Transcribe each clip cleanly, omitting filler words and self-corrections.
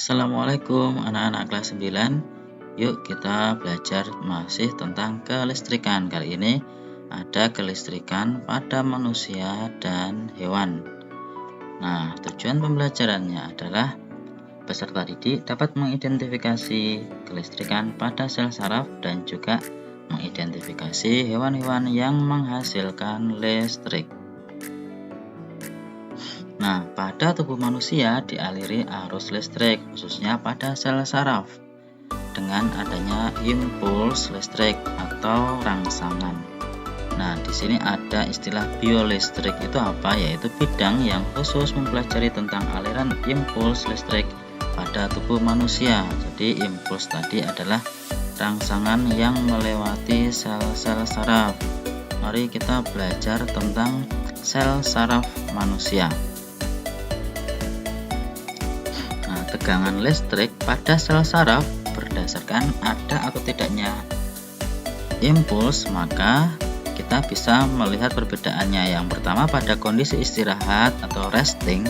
Assalamualaikum anak-anak kelas 9. Yuk kita belajar masih tentang kelistrikan. Kali ini ada kelistrikan pada manusia dan hewan. Nah, tujuan pembelajarannya adalah peserta didik dapat mengidentifikasi kelistrikan pada sel saraf dan juga mengidentifikasi hewan-hewan yang menghasilkan listrik. Nah, pada tubuh manusia dialiri arus listrik, khususnya pada sel saraf, dengan adanya impuls listrik atau rangsangan. Nah, di sini ada istilah biolistrik. Itu apa? Yaitu bidang yang khusus mempelajari tentang aliran impuls listrik pada tubuh manusia. Jadi, impuls tadi adalah rangsangan yang melewati sel-sel saraf. Mari kita belajar tentang sel saraf manusia. Tegangan listrik pada sel saraf berdasarkan ada atau tidaknya impuls, maka kita bisa melihat perbedaannya. Yang pertama pada kondisi istirahat atau resting,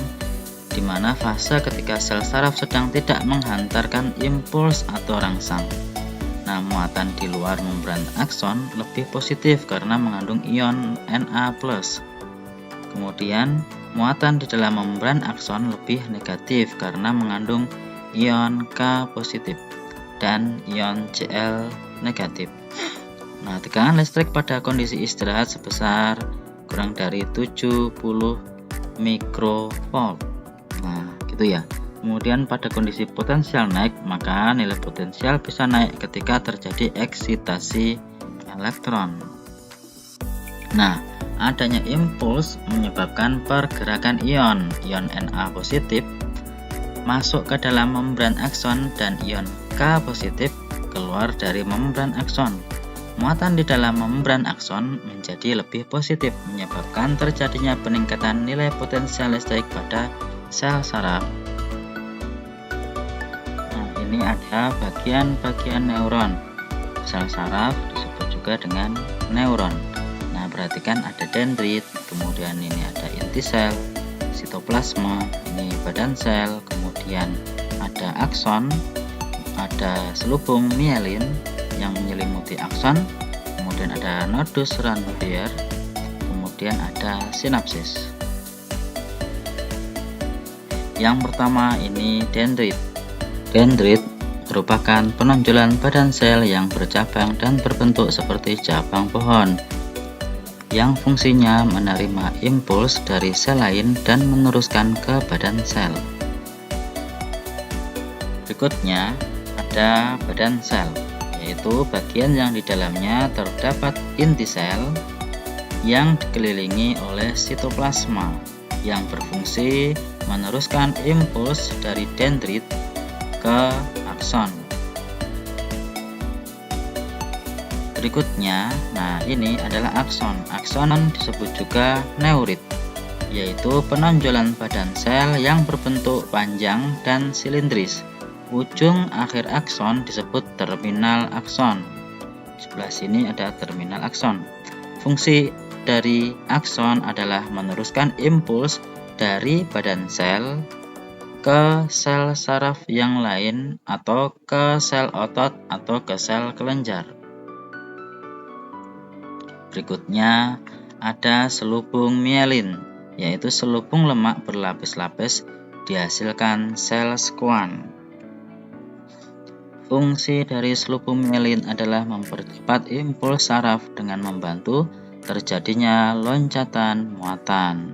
di mana fase ketika sel saraf sedang tidak menghantarkan impuls atau rangsang. Nah, muatan di luar membran akson lebih positif karena mengandung ion Na+. Kemudian muatan di dalam membran akson lebih negatif karena mengandung ion K positif dan ion Cl negatif. Nah, tegangan listrik pada kondisi istirahat sebesar kurang dari 70 mikrovolt. Nah, gitu ya. Kemudian pada kondisi potensial naik, maka nilai potensial bisa naik ketika terjadi eksitasi elektron. Nah, adanya impuls menyebabkan pergerakan ion Na positif masuk ke dalam membran akson dan ion K positif keluar dari membran akson. Muatan di dalam membran akson menjadi lebih positif, menyebabkan terjadinya peningkatan nilai potensial listrik pada sel saraf. Nah, ini ada bagian-bagian neuron. Sel saraf disebut juga dengan neuron. Perhatikan ada dendrit, kemudian ini ada inti sel, sitoplasma, ini badan sel, kemudian ada akson, ada selubung mielin yang menyelimuti akson, kemudian ada nodus Ranvier, kemudian ada sinapsis. Yang pertama ini dendrit. Dendrit merupakan penonjolan badan sel yang bercabang dan berbentuk seperti cabang pohon, yang fungsinya menerima impuls dari sel lain dan meneruskan ke badan sel. Berikutnya ada badan sel, yaitu bagian yang di dalamnya terdapat inti sel yang dikelilingi oleh sitoplasma yang berfungsi meneruskan impuls dari dendrit ke akson. Berikutnya, nah ini adalah akson. Akson disebut juga neurit, yaitu penonjolan badan sel yang berbentuk panjang dan silindris. Ujung akhir akson disebut terminal akson. Sebelah sini ada terminal akson. Fungsi dari akson adalah meneruskan impuls dari badan sel ke sel saraf yang lain atau ke sel otot atau ke sel kelenjar. Berikutnya ada selubung mielin, yaitu selubung lemak berlapis-lapis dihasilkan sel skuan. Fungsi dari selubung mielin adalah mempercepat impuls saraf dengan membantu terjadinya loncatan muatan.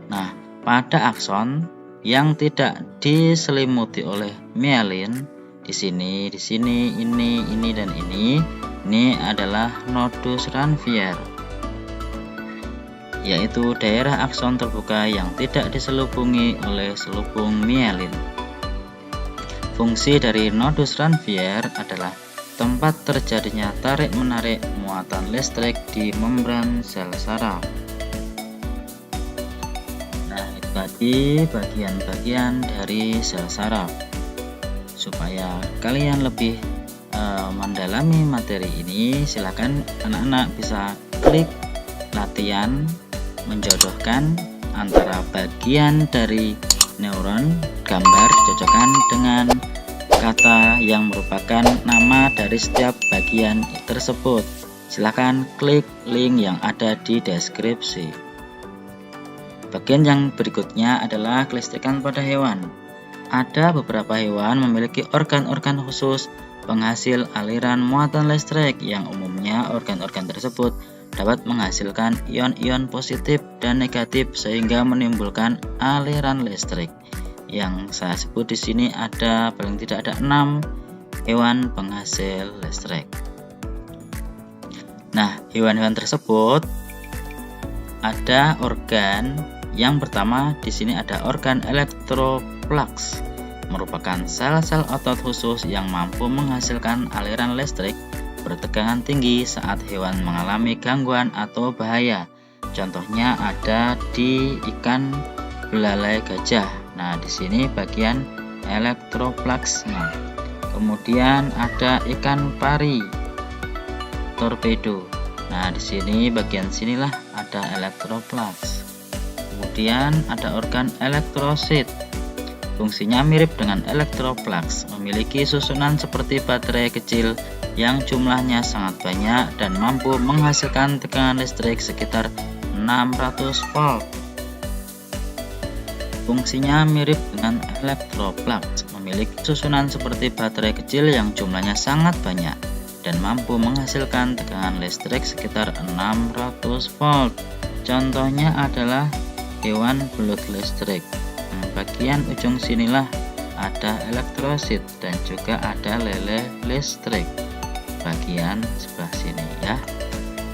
Nah, pada akson yang tidak diselimuti oleh mielin, di sini, ini dan ini adalah nodus Ranvier, yaitu daerah akson terbuka yang tidak diselubungi oleh selubung mielin. Fungsi dari nodus Ranvier adalah tempat terjadinya tarik-menarik muatan listrik di membran sel saraf. Nah, itu tadi bagian-bagian dari sel saraf. Supaya kalian lebih mendalami materi ini, silakan anak-anak bisa klik latihan menjodohkan antara bagian dari neuron gambar dicocokkan dengan kata yang merupakan nama dari setiap bagian tersebut. Silakan klik link yang ada di deskripsi. Bagian yang berikutnya adalah kelistrikan pada hewan. Ada beberapa hewan memiliki organ-organ khusus penghasil aliran muatan listrik yang umumnya organ-organ tersebut dapat menghasilkan ion-ion positif dan negatif sehingga menimbulkan aliran listrik. Yang saya sebut di sini ada paling tidak ada 6 hewan penghasil listrik. Nah, hewan-hewan tersebut ada organ. Yang pertama di sini ada organ elektroplugs, merupakan sel-sel otot khusus yang mampu menghasilkan aliran listrik bertegangan tinggi saat hewan mengalami gangguan atau bahaya. Contohnya ada di ikan belalai gajah. Nah, di sini bagian elektroplugsnya. Kemudian ada ikan pari torpedo. Nah, di sini bagian sinilah ada elektroplugs. Kemudian ada organ elektrosit. Fungsinya mirip dengan elektroplugs, memiliki susunan seperti baterai kecil yang jumlahnya sangat banyak dan mampu menghasilkan tegangan listrik sekitar 600 volt. Fungsinya mirip dengan elektroplugs, memiliki susunan seperti baterai kecil yang jumlahnya sangat banyak dan mampu menghasilkan tegangan listrik sekitar 600 volt. Contohnya adalah hewan belut listrik. Bagian ujung sinilah ada elektrosit dan juga ada lele listrik bagian sebelah sini ya.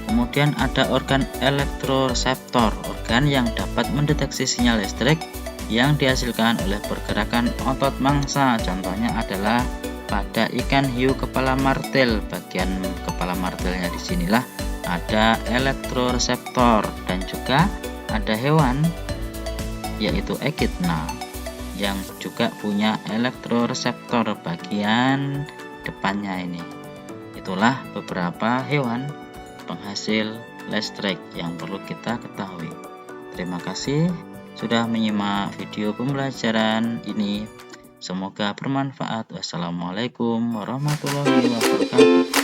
Kemudian ada organ elektroreseptor, organ yang dapat mendeteksi sinyal listrik yang dihasilkan oleh pergerakan otot mangsa. Contohnya adalah pada ikan hiu kepala martil. Bagian kepala martilnya di sinilah ada elektroreseptor dan juga ada hewan yaitu echidna yang juga punya elektroreseptor bagian depannya ini. Itulah beberapa hewan penghasil listrik yang perlu kita ketahui. Terima kasih sudah menyimak video pembelajaran ini. Semoga bermanfaat. Wassalamualaikum warahmatullahi wabarakatuh.